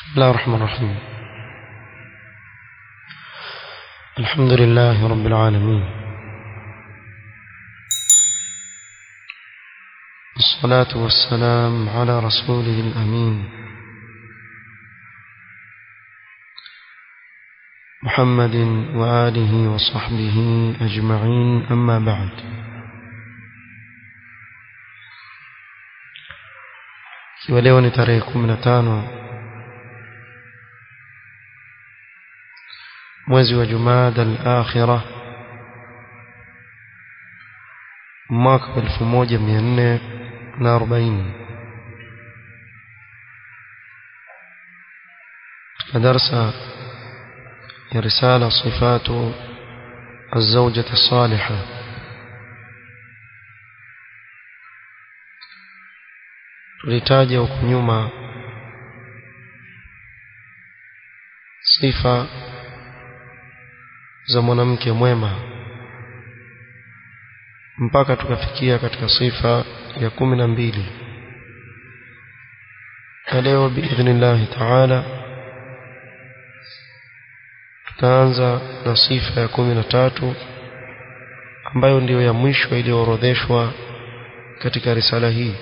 بسم الله الرحمن الرحيم. الحمد لله رب العالمين، والصلاة والسلام على رسوله الأمين محمد وآله وصحبه أجمعين، أما بعد. leo ni tarehe 15 mwezi wa Jumada al-Akhirah mwaka 1440 فدرس رسالة صفات الزوجة الصالحة. tulitaja huko nyuma sifa za mwanamke mwema mpaka tukafikia katika sifa ya 12. na leo biidhnillah ta'ala tutaanza na sifa ya 13 ambayo ndiyo ya mwisho iliyoorodheshwa katika risala hii.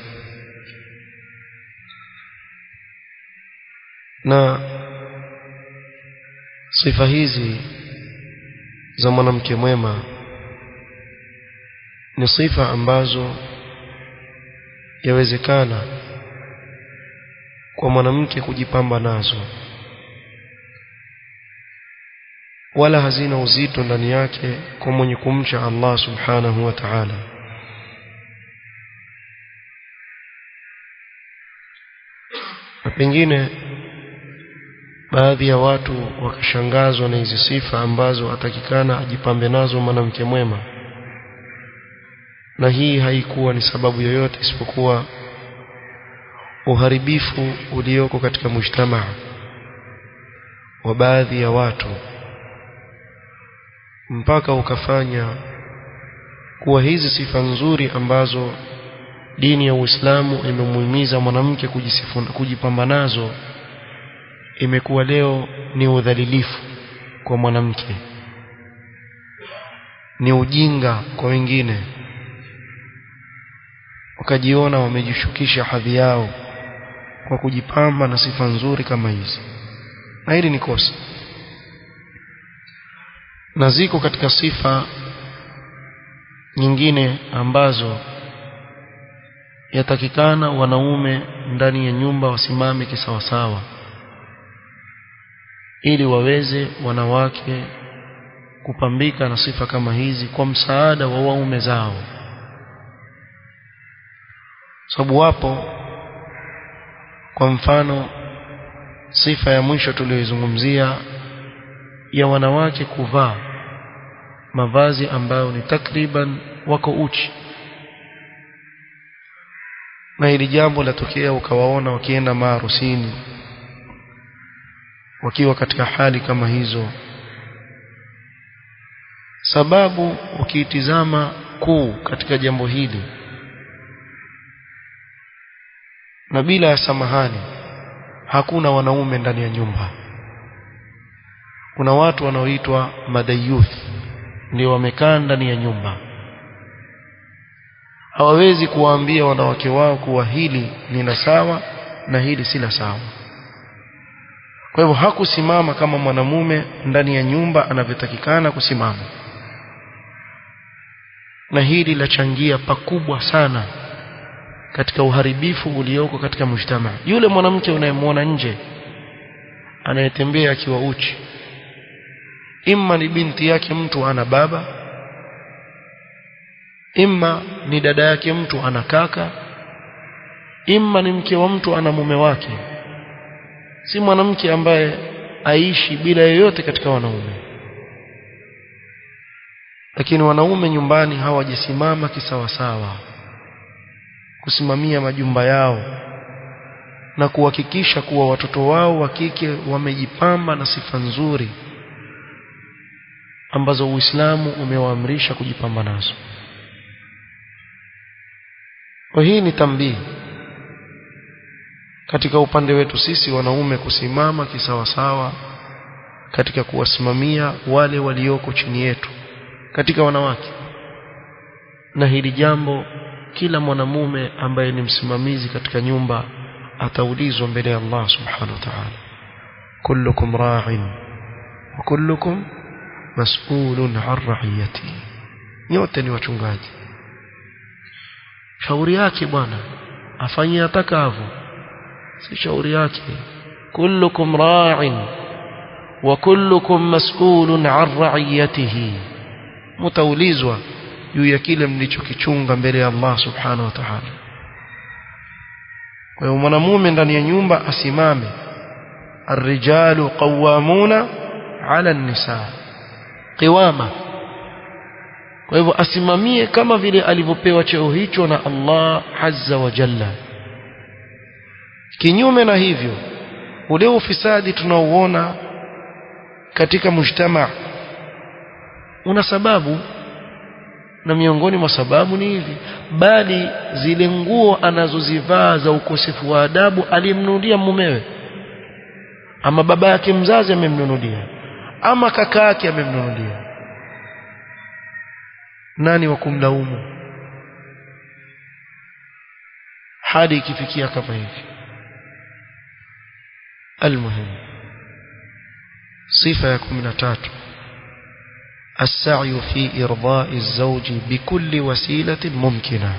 na sifa hizi za mwanamke mwema ni sifa ambazo yawezekana kwa mwanamke kujipamba nazo, wala hazina uzito ndani yake kwa mwenye kumcha Allah subhanahu wa ta'ala. Na pengine baadhi ya watu wakashangazwa na hizi sifa ambazo atakikana ajipambe nazo mwanamke mwema, na hii haikuwa ni sababu yoyote isipokuwa uharibifu ulioko katika mujtamaa wa baadhi ya watu, mpaka ukafanya kuwa hizi sifa nzuri ambazo dini ya Uislamu imemuhimiza mwanamke kujipamba nazo imekuwa leo ni udhalilifu kwa mwanamke, ni ujinga kwa wengine, wakajiona wamejishukisha hadhi yao kwa kujipamba na sifa nzuri kama hizi. Na hili ni kosa, na ziko katika sifa nyingine ambazo yatakikana wanaume ndani ya nyumba wasimame kisawasawa ili waweze wanawake kupambika na sifa kama hizi kwa msaada wa waume zao. Sababu wapo, kwa mfano sifa ya mwisho tuliyozungumzia ya wanawake kuvaa mavazi ambayo ni takriban wako uchi, na hili jambo latokea ukawaona wakienda maharusini wakiwa katika hali kama hizo. Sababu ukiitizama kuu katika jambo hili, na bila ya samahani, hakuna wanaume ndani ya nyumba. Kuna watu wanaoitwa madayuth ndio wamekaa ndani ya nyumba, hawawezi kuwaambia wanawake wao kuwa hili ni la sawa na hili si la sawa. Kwa hivyo hakusimama kama mwanamume ndani ya nyumba anavyotakikana kusimama, na hili lachangia pakubwa sana katika uharibifu ulioko katika mujtamaa. Yule mwanamke unayemwona nje anayetembea akiwa uchi, imma ni binti yake mtu ana baba, imma ni dada yake mtu ana kaka, imma ni mke wa mtu ana mume wake. Si mwanamke ambaye aishi bila yoyote katika wanaume. Lakini wanaume nyumbani hawajisimama kisawasawa kusimamia majumba yao na kuhakikisha kuwa watoto wao wa kike wamejipamba na sifa nzuri ambazo Uislamu umewaamrisha kujipamba nazo. Kwa hii ni tambii katika upande wetu sisi wanaume kusimama kisawasawa katika kuwasimamia wale walioko chini yetu katika wanawake. Na hili jambo kila mwanamume ambaye ni msimamizi katika nyumba ataulizwa mbele ya Allah subhanahu wa ta'ala. Kullukum ra'in wa kullukum mas'ulun 'an ra'iyati. Nyote ni wachungaji. Shauri yake bwana afanyie atakavyo, si shauri yake. Kullukum ra'in wa kullukum mas'ulun 'an ra'iyatihi. Mtaulizwa juu ya kile mlichokichunga mbele ya Allah subhanahu wa ta'ala. Kwa hiyo mwanamume ndani ya nyumba asimame. Ar-rijalu qawwamuna 'ala an-nisaa. Qiwama. Kwa hivyo asimamie kama vile alivyopewa cheo hicho na Allah azza wa jalla. Kinyume na hivyo, ule ufisadi tunaoona katika mujtama una sababu, na miongoni mwa sababu ni hivi: bali zile nguo anazozivaa za ukosefu wa adabu alimnunulia mumewe, ama baba yake mzazi amemnunulia, ama kaka yake amemnunulia. Nani wa kumlaumu hadi ikifikia kama hivi? Almuhim, sifa ya 13 السعي في إرضاء الزوج بكل وسيلة ممكنة.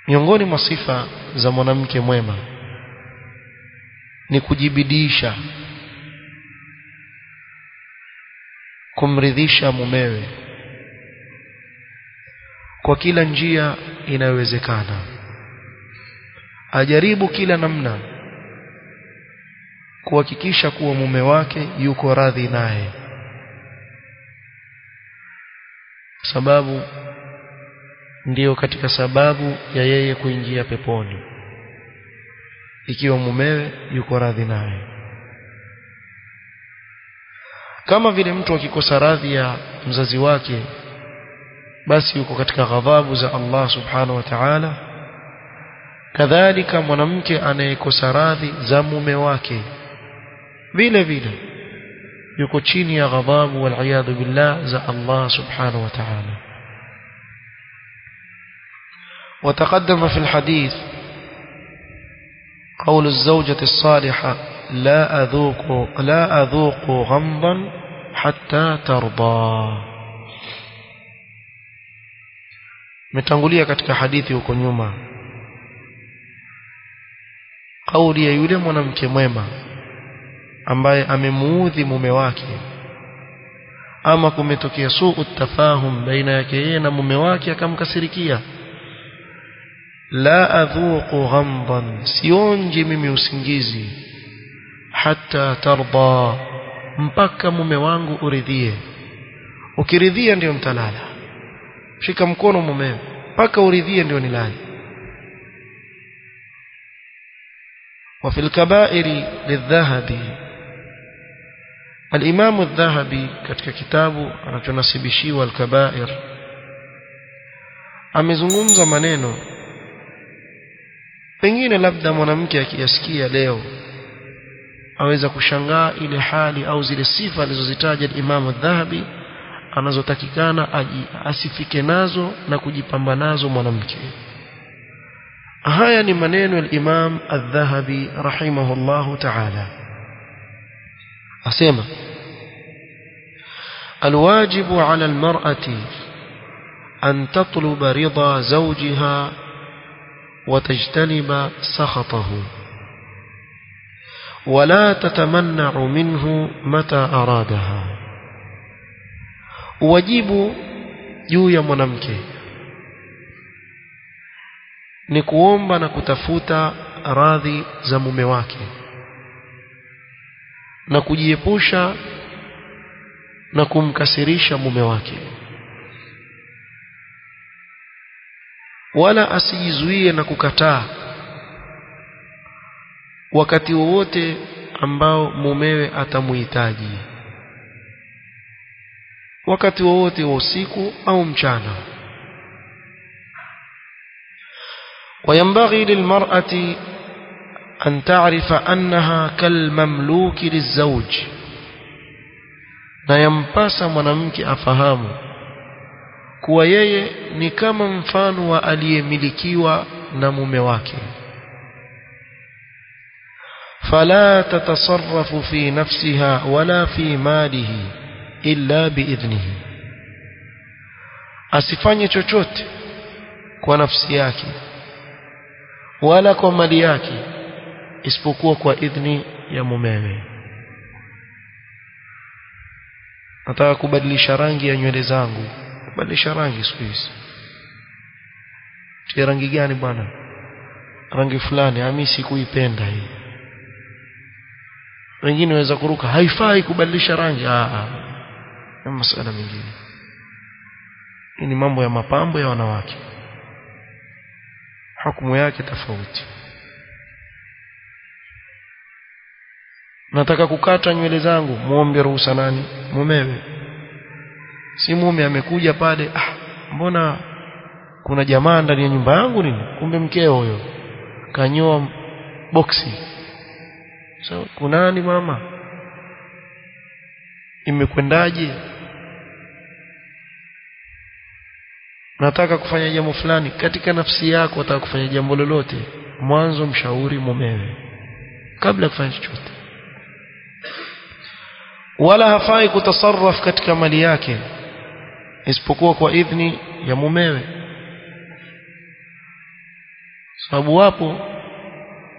miongoni mwa sifa za mwanamke mwema ni kujibidisha kumridhisha mumewe kwa kila njia inayowezekana. Ajaribu kila namna kuhakikisha kuwa mume wake yuko radhi naye, sababu ndiyo katika sababu ya yeye kuingia peponi, ikiwa mumewe yuko radhi naye. Kama vile mtu akikosa radhi ya mzazi wake, basi yuko katika ghadhabu za Allah subhanahu wa ta'ala. Kadhalika mwanamke anayekosa radhi za mume wake vile vile yuko chini ya ghadhabu wal iyadhu billah za Allah subhanahu wa ta'ala. وتقدم في الحديث قول الزوجة الصالحة لا أذوق غمضا حتى ترضى. متangulia katika hadithi huko nyuma kauli ya yule mwanamke mwema ambaye amemuudhi mume wake, ama kumetokea suu tafahum baina yake yeye na mume wake akamkasirikia. La adhuqu ghamdan, sionji mimi usingizi, hatta tarda, mpaka mume wangu uridhie. Ukiridhia ndio mtalala, shika mkono mume mpaka uridhie ndio nilale. وفي الكبائر للذهبي، الإمام الذهبي katika kitabu anachonasibishiwa al-Kabair amezungumza maneno pengine labda mwanamke akiyasikia leo aweza kushangaa ile hali au zile sifa alizozitaja al-Imam al-Dhahabi anazotakikana asifike nazo na kujipamba nazo mwanamke. Haya ni maneno ya al-Imam al-Dhahabi rahimahullahu ta'ala. asema الواجب على المرأة أن تطلب رضا زوجها وتجتنب سخطه ولا تتمنع منه متى أرادها. واجب juu ya mwanamke ni kuomba na kutafuta radhi za mume wake na kujiepusha na kumkasirisha mume wake, wala asijizuie na kukataa wakati wowote ambao mumewe atamuhitaji, wakati wowote wa usiku au mchana. وينبغي للمرأة أن تعرف أنها كالمملوك للزوج na yampasa mwanamke afahamu kuwa yeye ni kama mfano wa aliyemilikiwa na mume wake. فلا تتصرف في نفسها ولا في ماله إلا بإذنه, asifanye chochote kwa nafsi yake wala kwa mali yake isipokuwa kwa idhni ya mumewe. Nataka kubadilisha rangi ya nywele zangu, kubadilisha rangi siku hizi. Ni rangi gani bwana? Rangi fulani, mimi sikuipenda hii. Wengine waweza kuruka, haifai kubadilisha rangi. Ni masuala mengine. Hii ni mambo ya mapambo ya wanawake, hukumu yake tofauti. Nataka kukata nywele zangu, muombe ruhusa nani? Mumewe. Si mume amekuja pale, mbona kuna jamaa ndani ya nyumba yangu nini? Kumbe mkeo huyo kanyoa boksi. So kunani mama? Imekwendaje? Nataka kufanya jambo fulani katika nafsi yako, nataka kufanya jambo lolote, mwanzo mshauri mumewe kabla ya kufanya chochote. Wala hafai kutasarraf katika mali yake isipokuwa kwa idhni ya mumewe. Sababu wapo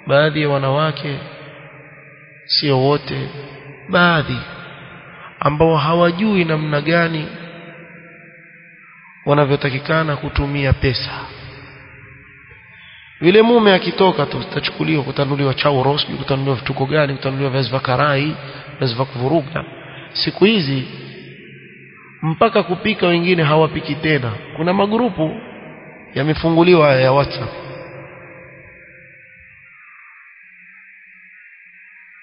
baadhi ya wanawake, sio wote, baadhi ambao hawajui namna gani wanavyotakikana kutumia pesa. Yule mume akitoka tu tachukuliwa, kutanuliwa chauro, kutanuliwa vituko gani, kutanuliwa viazi vya karai, viazi vya kuvuruga. Siku hizi mpaka kupika wengine hawapiki tena. Kuna magrupu yamefunguliwa ya WhatsApp,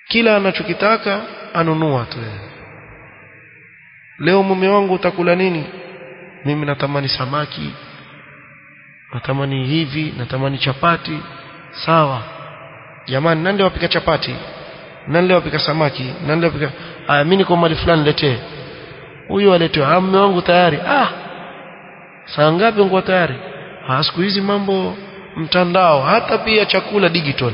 kila anachokitaka anunua tu. Leo mume wangu utakula nini? Mimi natamani samaki, natamani hivi, natamani chapati. Sawa jamani, nani leo wapika chapati? Nani leo wapika samaki? Nani leo wapika? Mimi niko mali fulani, letee. Huyo aletwa, mume wangu tayari. Saa ngapi ngo tayari? Siku hizi mambo mtandao, hata pia chakula digital.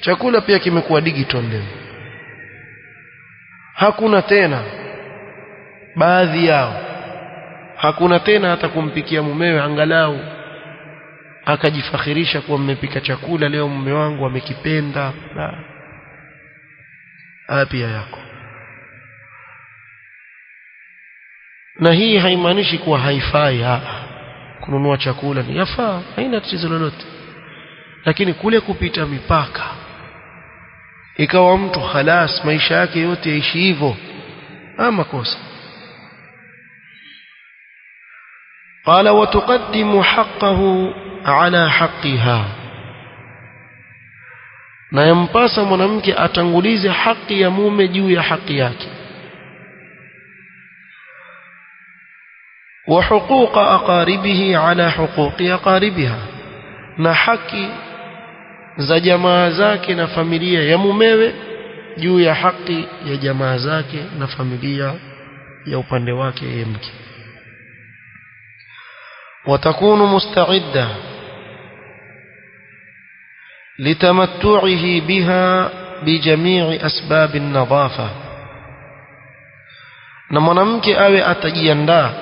Chakula pia kimekuwa digital leo. Hakuna tena, baadhi yao hakuna tena hata kumpikia mumewe angalau akajifakhirisha kuwa mmepika chakula leo mume wangu amekipenda. Pia yako. Na hii haimaanishi kuwa haifai kununua chakula, ni yafaa, haina tatizo lolote. Lakini kule kupita mipaka, ikawa mtu khalas maisha yake yote yaishi hivyo, makosa. قال وتقدم حقه على حقها, na yampasa mwanamke atangulize haki ya mume juu ya haki yake. wa huquqa aqaribihi ala huquqi aqaribiha, na haki za jamaa zake na familia ya mumewe juu ya haki ya jamaa zake na familia ya upande wake yeye mke. وتكون مستعدة لتمتعه بها بجميع أسباب النظافة, na mwanamke awe atajiandaa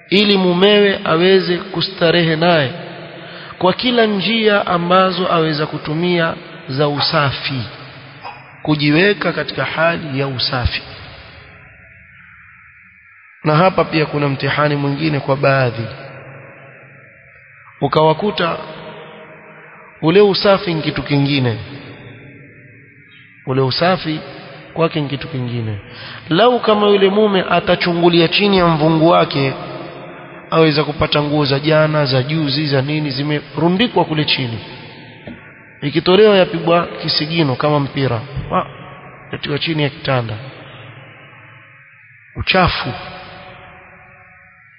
ili mumewe aweze kustarehe naye kwa kila njia ambazo aweza kutumia za usafi, kujiweka katika hali ya usafi. Na hapa pia kuna mtihani mwingine kwa baadhi, ukawakuta ule usafi ni kitu kingine, ule usafi kwake ni kitu kingine. Lau kama yule mume atachungulia chini ya mvungu wake, aweza kupata nguo za jana, za juzi, za nini zimerundikwa kule chini, ikitolewa yapigwa kisigino kama mpira, yatiwa chini ya kitanda, uchafu.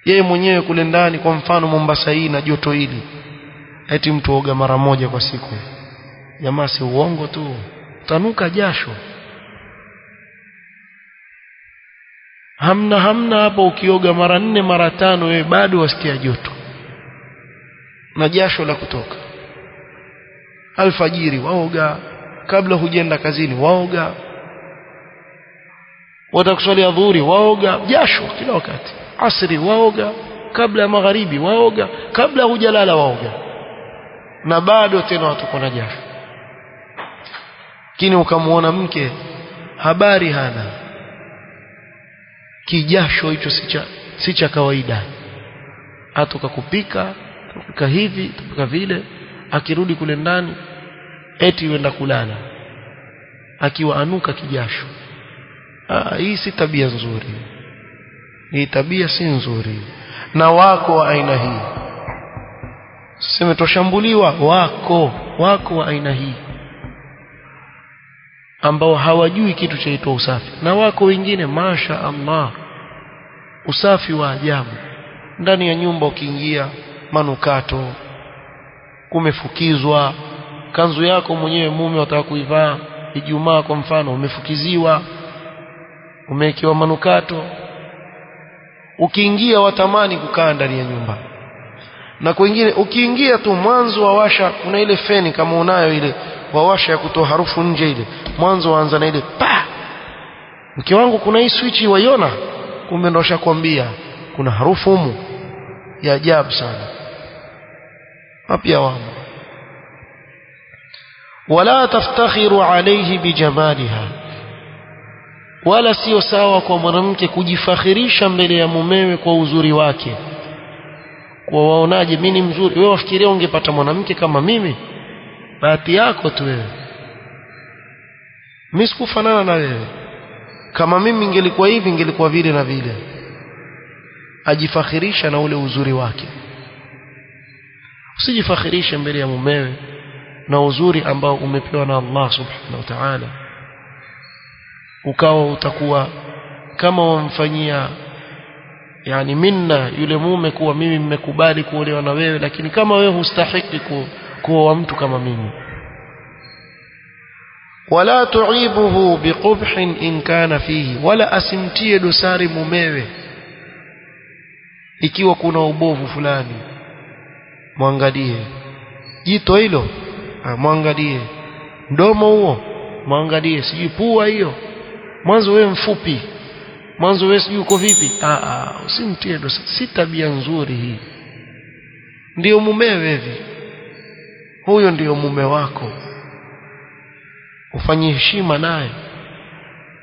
Yeye mwenyewe kule ndani, kwa mfano Mombasa hii na joto hili, eti mtu oga mara moja kwa siku. Jamaa, si uongo tu, tanuka jasho. Hamna hapo, ukioga mara 4 mara 5 wewe bado wasikia joto na jasho la kutoka. Alfajiri waoga, kabla hujenda kazini waoga, watakuswali adhuhuri waoga, jasho kila wakati. Asri waoga, kabla ya magharibi waoga, kabla hujalala waoga, na bado tena watu na jasho. Lakini ukamuona mke habari hana, kijasho hicho si cha kawaida. Atoka kupika hivi kupika vile, akirudi kule ndani eti wenda kulala akiwa anuka kijasho. Hii si tabia nzuri, hii tabia si nzuri. Na wako wa aina hii, sema toshambuliwa, wako wa aina hii ambao hawajui kitu chaitwa usafi. Na wako wengine masha Allah, usafi wa ajabu. Ndani ya nyumba ukiingia, manukato, kumefukizwa. Kanzu yako mwenyewe mume wataka kuivaa Ijumaa kwa mfano, umefukiziwa, umewekewa manukato. Ukiingia watamani kukaa ndani ya nyumba. Na kwingine ukiingia tu mwanzo wawasha, kuna ile feni kama unayo ile wawasha ya kutoa harufu nje, ile mwanzo waanza na ile pa, mke wangu kuna hii switch waiona, kumbe ndo ashakwambia kuna harufu humu ya ajabu sana. Apia wamo. Wala taftakhiru alayhi bijamaliha, wala sio sawa kwa mwanamke kujifakhirisha mbele ya mumewe kwa uzuri wake. Kwa waonaje mimi ni mzuri? Wewe wafikiria ungepata mwanamke kama mimi? Bahati yako tu wewe. Mimi sikufanana na wewe. Kama mimi ingelikuwa hivi, ingelikuwa vile na vile. Ajifakhirisha na ule uzuri wake. Usijifakhirishe mbele ya mumewe na uzuri ambao umepewa na Allah subhanahu wa ta'ala, ukawa utakuwa kama wamfanyia yani minna yule mume kuwa mimi nimekubali kuolewa na wewe, lakini kama wewe hustahiki kuoa mtu kama mimi. Wala tu'ibuhu biqubhin in kana fihi, wala asimtie dosari mumewe ikiwa kuna ubovu fulani. Mwangalie jito hilo, mwangalie mdomo huo, mwangalie sijui pua hiyo, mwanzo wewe mfupi, mwanzo wewe sijui uko vipi. Usimtie dosari, si tabia nzuri hii. Ndio mumewe hivi, huyo ndio mume wako, ufanye heshima naye.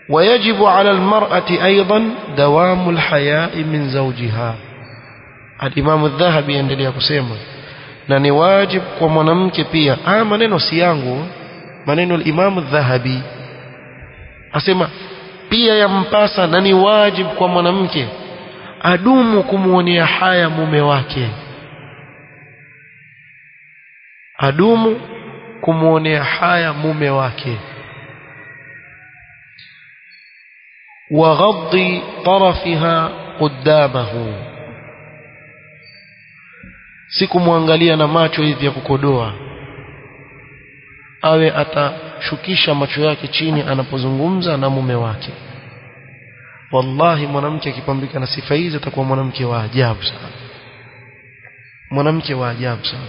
ويجب على المرأة أيضا دوام الحياء من زوجها. الإمام الذهبي يندلي kusema na ni wajib kwa mwanamke pia. Maneno si yangu, maneno al-Imam al-Dhahabi asema pia yampasa na ni wajib kwa mwanamke adumu kumuonea haya mume wake, adumu kumuonea haya mume wake. Wa ghaddi tarafiha qudamahu, si kumwangalia na macho hivi ya kukodoa, awe atashukisha macho yake chini anapozungumza na mume wake. Wallahi mwanamke akipambika na sifa hizi atakuwa mwanamke wa ajabu sana, mwanamke wa ajabu sana.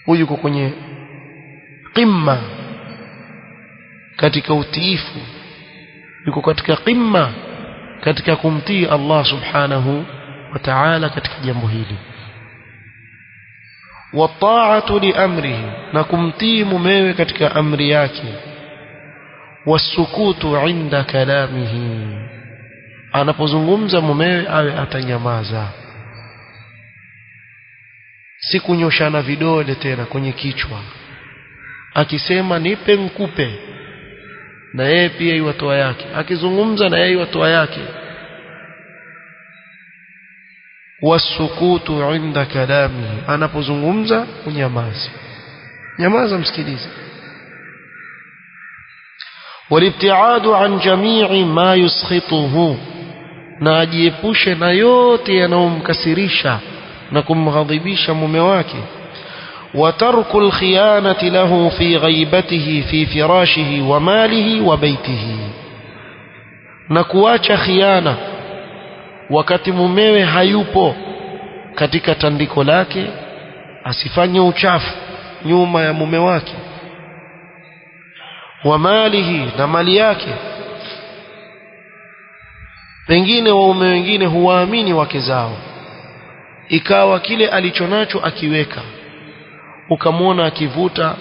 Huyu yuko kwenye qimma katika utiifu, yuko katika qimma katika kumtii Allah subhanahu wa ta'ala katika jambo hili. Wa ta'atu li amrihi, na kumtii mumewe katika amri yake. Wasukutu inda kalamihi, anapozungumza mumewe awe atanyamaza, si kunyoshana vidole tena kwenye kichwa. Akisema nipe nikupe, na yeye pia iwatoa yake. Akizungumza na yeye iwatoa yake. Wasukutu inda kalamihi, anapozungumza unyamaze, nyamaza, msikilize. Walibtiadu an jamii ma yuskhituhu, na ajiepushe na yote yanayomkasirisha na kumghadhibisha mume wake. وترك الخيانة له في غيبته في فراشه وماله وبيته نكواcha khiana wakati mumewe hayupo katika tandiko lake asifanye uchafu nyuma ya mume wake wa malihi na mali yake pengine waume wengine huwaamini wake zao ikawa kile alichonacho akiweka ukamwona akivuta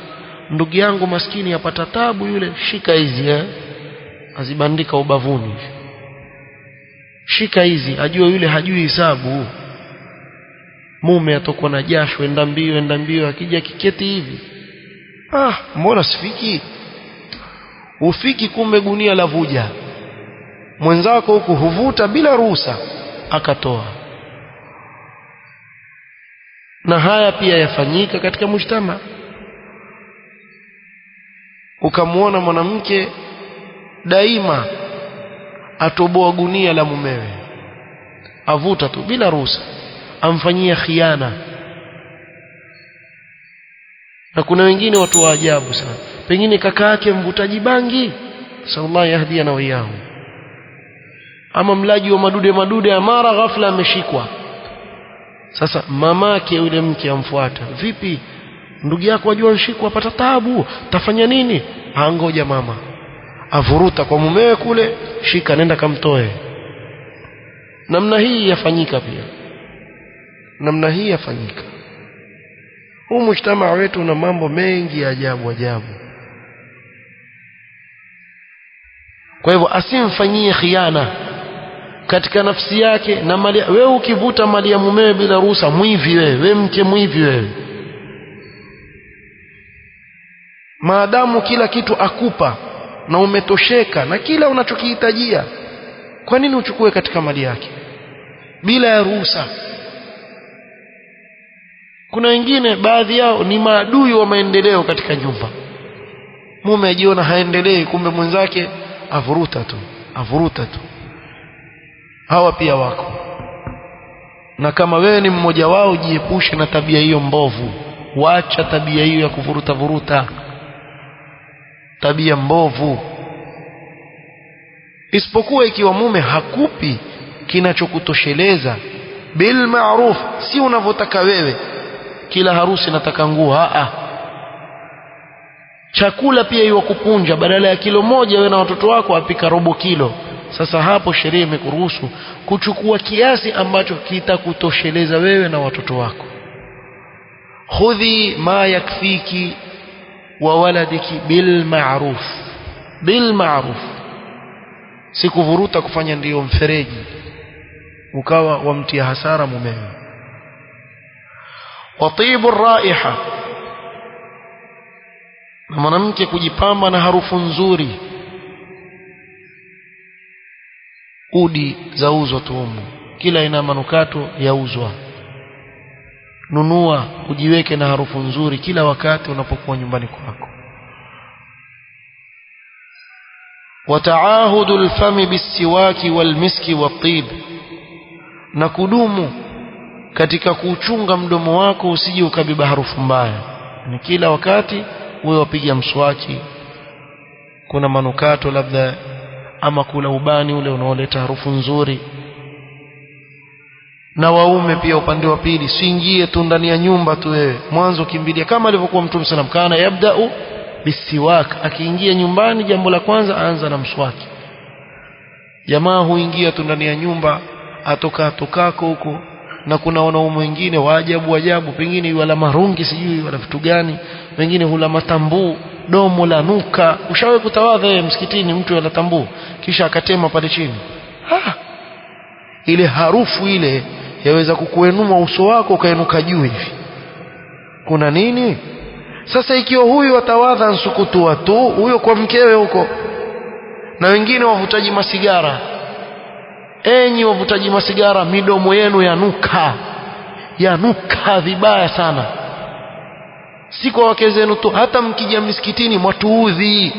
ndugu yangu maskini apata tabu yule shika hizi azibandika ubavuni shika hizi ajua yule hajui hisabu mume atokwa na jasho enda mbio akija kiketi hivi mbona sifiki ufiki kumbe gunia la vuja mwenzako huku huvuta bila ruhusa akatoa na haya pia yafanyika katika mujtama ukamwona mwanamke daima atoboa gunia la mumewe avuta tu bila ruhusa amfanyia khiana na kuna wengine watu wa ajabu sana pengine kaka yake mvutaji bangi sallallahu yahdiana wa iyahu ama mlaji wa madude mara ghafla ameshikwa sasa mamake yule mke amfuata vipi ndugu yako wajua nshikwa apata taabu tafanya nini ngoja mama avuruta kwa mumewe kule shika nenda kamtoe namna hii yafanyika pia huu mujtamaa wetu una mambo mengi ya ajabu kwa hivyo asimfanyie khiana katika nafsi yake na mali wewe ukivuta mali ya mumewe bila ruhusa mwivi wewe mke mwivi wewe maadamu kila kitu akupa na umetosheka na kila unachokihitajia kwa nini uchukue katika mali yake bila ya ruhusa kuna wengine baadhi yao ni maadui wa maendeleo katika nyumba mume ajiona haendelei kumbe mwenzake avuruta tu hawa pia wako na kama wewe ni mmoja wao jiepushe na tabia hiyo mbovu waacha tabia hiyo ya kuvuruta tabia mbovu isipokuwa ikiwa mume hakupi kinachokutosheleza bil ma'ruf si unavyotaka wewe kila harusi nataka nguo chakula pia iwa kupunja badala ya kilo moja wewe na watoto wako apika robo kilo sasa hapo sheria imekuruhusu kuchukua kiasi ambacho kitakutosheleza wewe na watoto wako khudhi ma yakfiki wa waladiki bil ma'ruf sikuvuruta kufanya ndiyo mfereji ukawa wamtia hasara mumewe watibu raiha mwanamke kujipamba na harufu nzuri udi zauzwa tumu kila ina manukato yauzwa nunua ujiweke na harufu nzuri kila wakati unapokuwa nyumbani kwako wataahudu alfami bisiwaki walmiski wattib na kudumu katika kuchunga mdomo wako usije ukabeba harufu mbaya ni kila wakati wewe wapiga mswaki kuna manukato labda ama kula ubani ule unaoleta harufu nzuri na waume pia upande wa pili siingie tu ndani ya nyumba tu wewe mwanzo kimbilia kama alivyokuwa Mtume sallam kana yabda'u bisiwak akiingia nyumbani jambo la kwanza aanza na mswaki jamaa huingia tu ndani ya nyumba atokako huko na kuna wanaume wengine waajabu pengine wala marungi sijui wala vitu gani wengine hula matambu domo la nuka ushawahi kutawadha msikitini mtu ala tambu kisha akatema pale chini ile harufu ile yaweza kukuenua uso wako ukainuka juu hivi kuna nini sasa ikiwa huyu atawadha nsukutua tu huyo kwa mkewe huko na wengine wavutaji masigara enyi wavutaji masigara midomo yenu yanuka vibaya sana si kwa wake zenu tu hata mkija msikitini mwatuudhi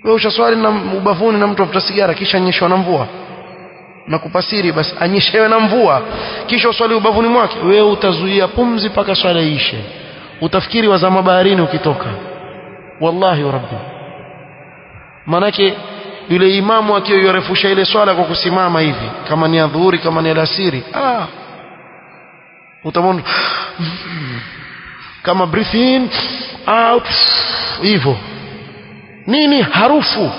wewe ushaswali na ubavuni na mtu avuta sigara kisha nyeshwa na mvua na kupasiri, basi anyeshewe na mvua kisha uswali ubavuni mwake, wewe utazuia pumzi mpaka swala iishe, utafikiri wazama baharini ukitoka. Wallahi wa rabbi, manake yule imamu akiyorefusha ile swala kwa kusimama hivi, kama ni adhuhuri kama ni alasiri, utamwona kama breathe in out hivyo, nini harufu,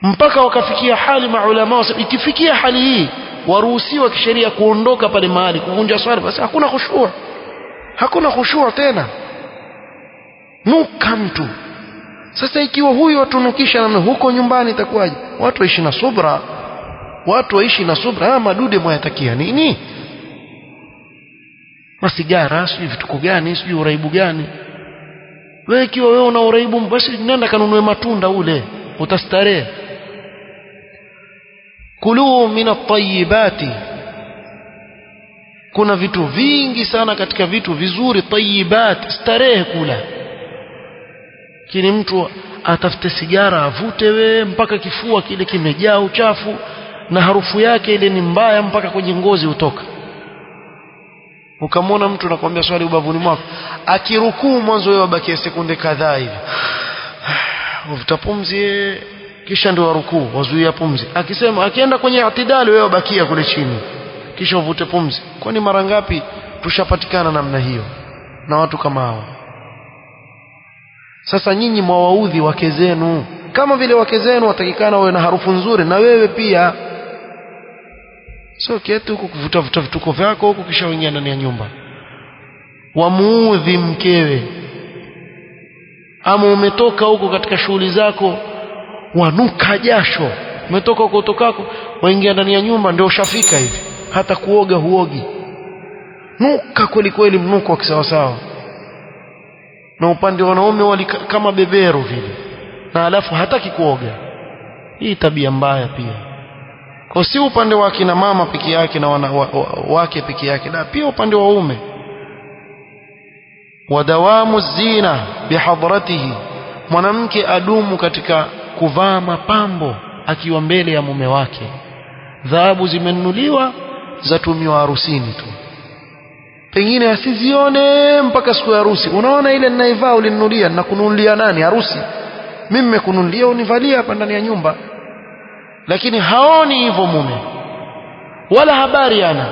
mpaka wakafikia hali maulama ikifikia hali hii waruhusiwa kisheria kuondoka pale mahali kuvunja swala, basi hakuna khushu' tena, nuka mtu. Sasa ikiwa huyu watunukisha namna huko nyumbani itakuwaje? Watu waishi na subra, madude mwayatakia nini? Masigara, sijui vituko gani, sijui uraibu gani. Wewe ikiwa wewe una uraibu, basi nenda kanunue matunda ule, utastarehe. Kulu min at-tayyibati, kuna vitu vingi sana katika vitu vizuri, tayyibat, starehe kula. Kini mtu atafute sigara avute we mpaka kifua kile kimejaa uchafu na harufu yake ile ni mbaya mpaka kwenye ngozi utoka. Ukamwona mtu anakuambia swali ubavuni mwako, akirukuu mwanzo wewe wabakia sekunde kadhaa hivi, uvuta pumzi kisha ndio warukuu, wazuia pumzi. Akienda kwenye itidali wewe wabakia kule chini kisha uvute pumzi. Kwani mara ngapi tushapatikana namna hiyo na watu kama hao? Sasa nyinyi mwawaudhi wake zenu, kama vile wake zenu watakikana wawe na harufu nzuri, na wewe pia. So kietu huko kuvuta vituko vyako huko, kisha uingia ndani ya nyumba wamuudhi mkewe, ama umetoka huko katika shughuli zako wanuka jasho, umetoka huko utokako waingia ndani ya nyumba, ndio ushafika hivi, hata kuoga huogi, nuka kweli kweli, mnuko wa kisawasawa. Na upande wa wanaume wali kama beberu vile, na alafu hataki kuoga. Hii tabia mbaya pia, kwa si upande wa kina mama peke yake na wake peke yake, na pia upande wa waume. Wadawamu zina bihadratihi, mwanamke adumu katika kuvaa mapambo akiwa mbele ya mume wake. Dhahabu zimenunuliwa zatumiwa harusini tu, pengine asizione mpaka siku ya harusi. Unaona ile ninaivaa ulininunulia, na kununulia nani? Harusi. Mimi nimekununulia univalia hapa ndani ya nyumba. Lakini haoni hivyo mume, wala habari ana,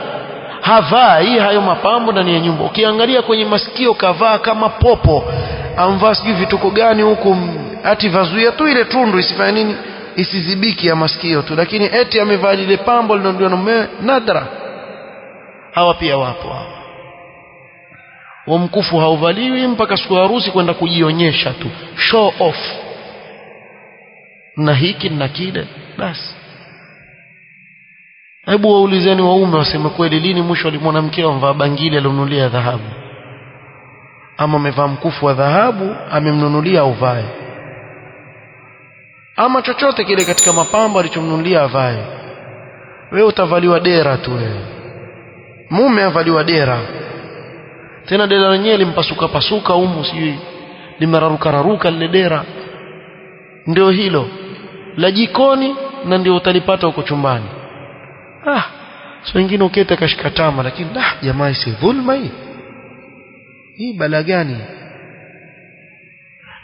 havai hayo mapambo ndani ya nyumba. Ukiangalia kwenye masikio kavaa kama popo, amvaa sijui vituko gani huku, ati vazuia tu ile tundu isifanye nini, isizibiki ya masikio tu, lakini eti amevaa ile pambo linalonunuliwa na mume. Nadra. Hawa pia wapo hawa. Wamkufu hauvaliwi mpaka siku ya harusi kwenda kujionyesha tu, show off na hiki na kile. Basi hebu waulizeni waume waseme kweli, lini mwisho mwanamke amvaa bangili alionunulia dhahabu, ama amevaa mkufu wa dhahabu amemnunulia uvae, ama chochote kile katika mapambo alichomnunulia avae? Wewe utavaliwa dera tu, wewe mume avaliwa dera, tena dera lenyewe limpasuka pasuka humu, sijui limeraruka raruka lile dera, ndio hilo la jikoni, na ndio utalipata huko chumbani. So wengine ukete kashika tama, lakini jamaa, si dhulma hii bala gani?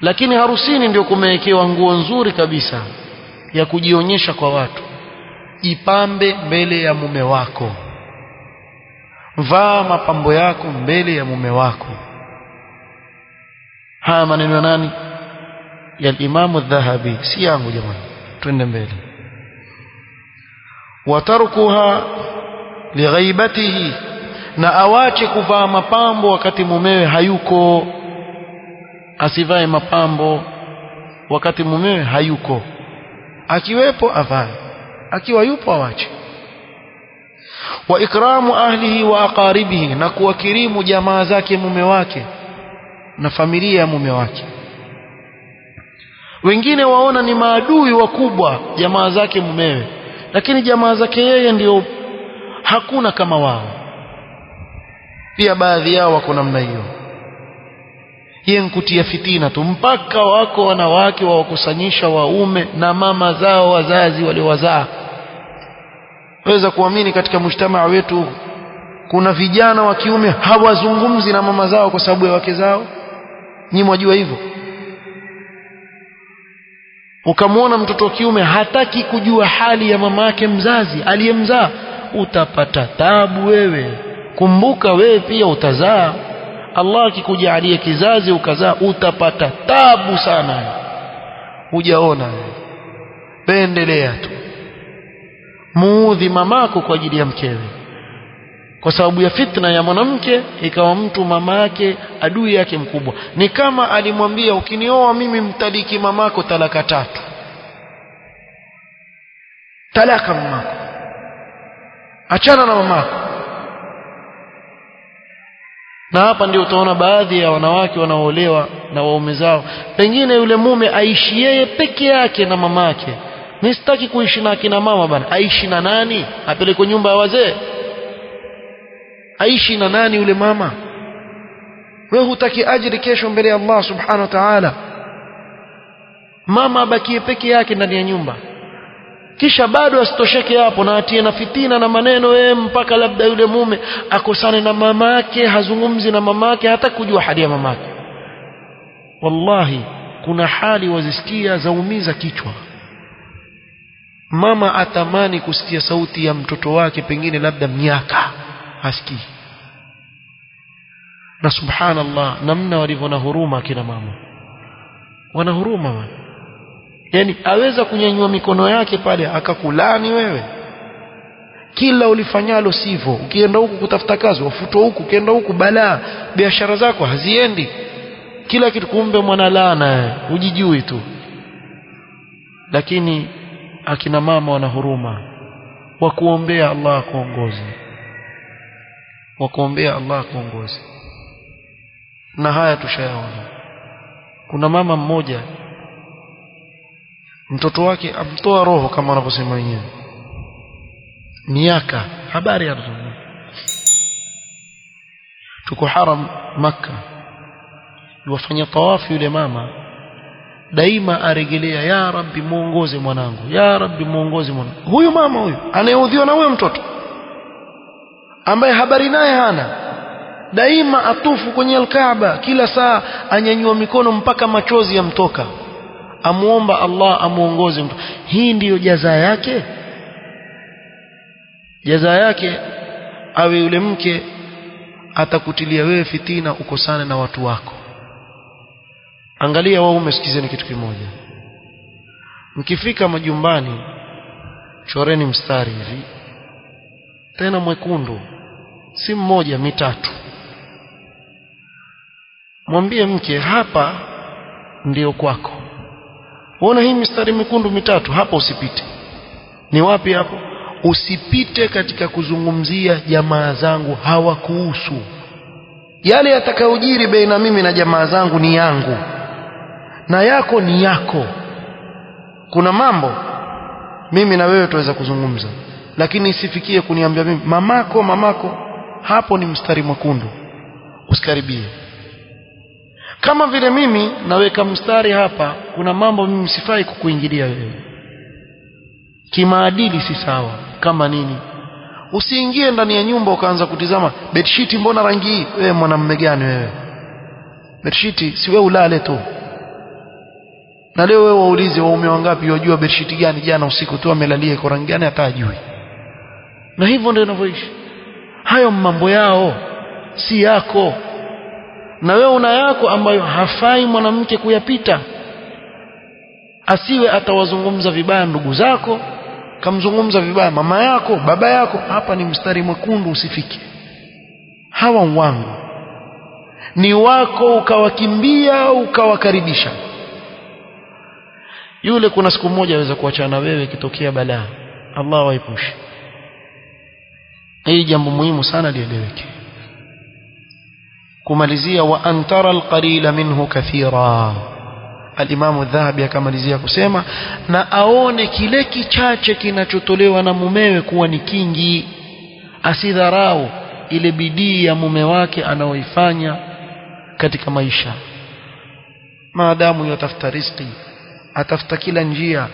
Lakini harusini ndio kumewekewa nguo nzuri kabisa ya kujionyesha kwa watu. Jipambe mbele ya mume wako, vaa mapambo yako mbele ya mume wako. Haya maneno ya nani? Ya Imam Adh-Dhahabi, si yangu jamani. Twende mbele. Watarkuha lighaibatihi, na awache kuvaa mapambo wakati mumewe hayuko. Asivae mapambo wakati mumewe hayuko, akiwepo avae, akiwa yupo awache. Wa ikramu ahlihi wa aqaribihi, na kuwakirimu jamaa zake mume wake na familia ya mume wake. Wengine waona ni maadui wakubwa jamaa zake mumewe, lakini jamaa zake yeye ndio hakuna kama wao. Pia baadhi yao wako namna hiyo, yeye nkutia fitina tu, mpaka wako wanawake wawakusanyisha waume na mama zao wazazi waliowazaa waweza kuamini katika mujtamaa wetu kuna vijana wa kiume hawazungumzi na mama zao kwa sababu ya wake zao? Nyinyi mwajua hivyo? Ukamwona mtoto wa kiume hataki kujua hali ya mama yake mzazi aliyemzaa, utapata taabu wewe. Kumbuka wewe pia utazaa. Allah akikujalia kizazi ukazaa, utapata taabu sana. Hujaona wewe, pendelea tu muudhi mamako kwa ajili ya mkewe, kwa sababu ya fitna ya mwanamke ikawa mtu mama yake adui yake mkubwa. Ni kama alimwambia ukinioa mimi mtaliki mamako talaka 3. Talaka mamako, achana na mamako. Na hapa ndio utaona baadhi ya wanawake wanaoolewa na waume zao, pengine yule mume aishi yeye peke yake na mamake. Mimi sitaki kuishi na kina mama bana. Aishi na nani? Apelekwe nyumba ya wazee? Aishi na nani yule mama? Wewe hutaki ajiri kesho mbele ya Allah subhanahu wa ta'ala? Mama abakie peke yake ndani ya nyumba, kisha bado asitosheke hapo na atie na fitina na maneno mpaka labda yule mume akosane na mamake, hazungumzi na mamake, hata kujua hali ya mamake. Wallahi kuna hali wazisikia zaumiza kichwa. Mama atamani kusikia sauti ya mtoto wake, pengine labda miaka hasikii. Na subhanallah, namna walivyo na huruma kina mama, wana huruma bwana. Yani aweza kunyanyua mikono yake pale akakulani wewe, kila ulifanyalo sivyo. Ukienda huku kutafuta kazi wafutwa huku, ukienda huku balaa, biashara zako haziendi, kila kitu. Kumbe mwana laana, hujijui tu. Lakini akina mama wana huruma, wakuombea Allah akuongoze, wakuombea Allah akuongoze. Na haya tushayaona. Kuna mama mmoja mtoto wake amtoa roho kama wanavyosema wenyewe, miaka habari ya mtoto. Tuko haram Makkah, yuwafanya tawafu yule mama, daima arejelea ya Rabbi muongoze mwanangu, ya Rabbi muongoze mwanangu. Huyu mama huyu anayeudhiwa na huyo mtoto ambaye habari naye hana, daima atufu kwenye al-Kaaba, kila saa anyanyua mikono mpaka machozi yamtoka, amuomba Allah amuongoze mtu. Hii ndiyo jaza yake? Jaza yake awe yule mke atakutilia wewe fitina, ukosane na watu wako. Angalia waume, sikizeni kitu kimoja. Mkifika majumbani, choreni mstari hivi tena mwekundu, si mmoja, 3. Mwambie mke, hapa ndio kwako. Unaona hii mistari mekundu 3 hapa, usipite. Ni wapi hapo? Usipite katika kuzungumzia jamaa zangu, hawakuhusu. Yale yatakayojiri baina mimi na jamaa zangu ni yangu, na yako ni yako. Kuna mambo mimi na wewe tuweza kuzungumza, lakini isifikie kuniambia mimi mamako. Hapo ni mstari mwekundu, usikaribie. Kama vile mimi naweka mstari hapa, kuna mambo mimi sifai kukuingilia wewe, kimaadili si sawa. Kama nini? Usiingie ndani ya nyumba ukaanza kutizama bedsheet, mbona rangi hii? Wewe mwanamume gani wewe? Bedsheet si wewe ulale tu. Na leo wewe waulize waume wangapi wajua bedsheet gani jana usiku tu amelalia iko rangi gani, hata ajui. Na hivyo ndio inavyoishi. Hayo mambo yao si yako, na wewe una yako ambayo hafai mwanamke kuyapita. Asiwe atawazungumza vibaya ndugu zako, kamzungumza vibaya mama yako, baba yako. Hapa ni mstari mwekundu, usifike. Hawa wangu ni wako, ukawakimbia ukawakaribisha. Yule kuna siku moja aweza kuachana wewe kitokea balaa. Allah waepushe. Hii jambo muhimu sana lieleweke. Kumalizia, wa antara alqalila minhu kathira. Al-Imam Adh-Dhahabi akamalizia kusema, na aone kile kichache kinachotolewa na mumewe kuwa ni kingi. Asidharau ile bidii ya mume wake anaoifanya katika maisha. Maadamu yatafuta riziki, atafuta kila njia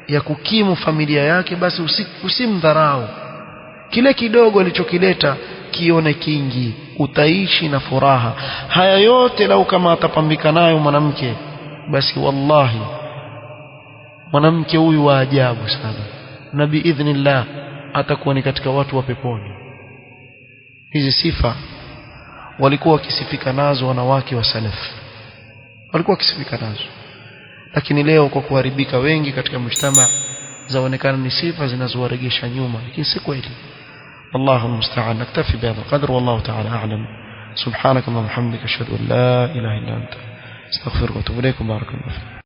ya kukimu familia yake, basi usimdharau. kile kidogo alichokileta kione kingi, utaishi na furaha. Haya yote lau kama atapambika nayo mwanamke, basi wallahi mwanamke huyu wa ajabu sana, na biidhnillah atakuwa ni katika watu wa peponi. Hizi sifa walikuwa wakisifika nazo wanawake wa salaf, walikuwa wakisifika nazo, lakini leo kwa kuharibika wengi katika mujtama zaonekana ni sifa zinazowaregesha nyuma, lakini si kweli. الله المستعان. نكتفي بهذا القدر والله تعالى أعلم. سبحانك اللهم وبحمدك أشهد أن لا إله إلا أنت استغفرك وأتوب إليك. بارك الله فيك.